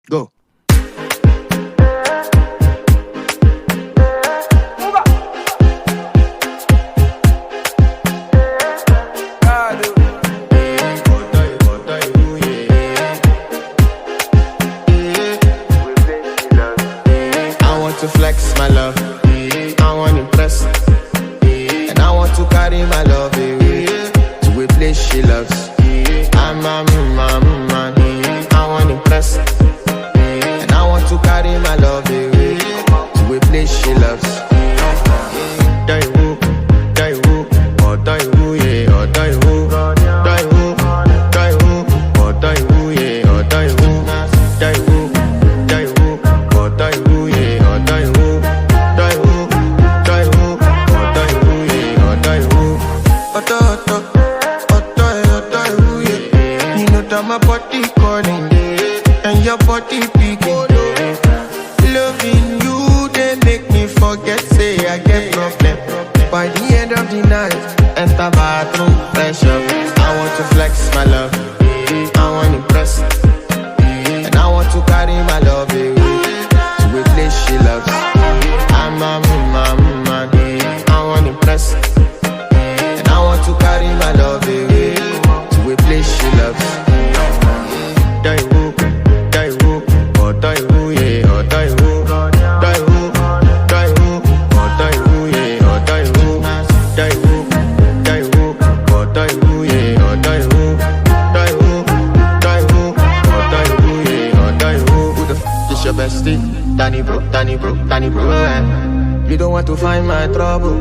Go. To flex my love, I want to impress, and I want to carry my love away to a place she loves. I'm a man, I want to impress, and I want to carry my love away to a place she loves. Die woo, or die woo, yeah, or die woo, die woo, die woo, or die woo, yeah, or die woo, die woo, die woo, or die woo, yeah. My body calling, and your body picking. Loving you, they make me forget, say I get problem. By the end of the night, enter bathroom, fresh up. I want to flex my love, I want to impress, and I want to carry my love away to a place she loves. I'm a man, I want to impress, and I want to carry my love away to a place she loves. Die woo, or die woo, yeah, or die woo, die woo, die woo, or die woo, yeah, or die woo, die woo, or die woo, yeah, or die woo, die woo, or die woo, yeah, or die woo. Who the f is your bestie? Danny bro, You don't want to find my trouble.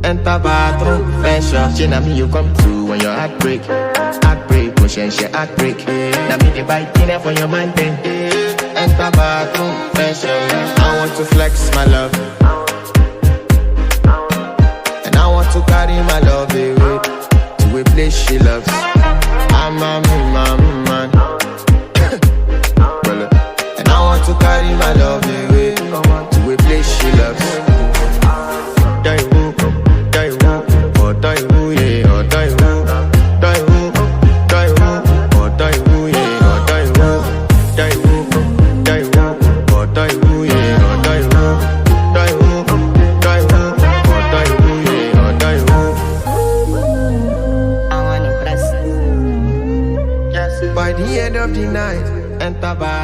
Enter bathroom, fresh up. She me you come through when your heart break. Pushing she heartbreak. Now me the bike in there for your man then. Enter bathroom, fresh up. I want to flex my love, and I want to carry my love away to a place she loves. I'm a man, and I want to carry my love away to a place she loves. Die woo, or die woo, yeah, or die woo, die woo, or die woo, yeah, or die woo, die woo, or die woo, yeah, or die woo, die woo, or die woo, yeah, or die woo. I wanna press. Yes. By the end of the night, enter by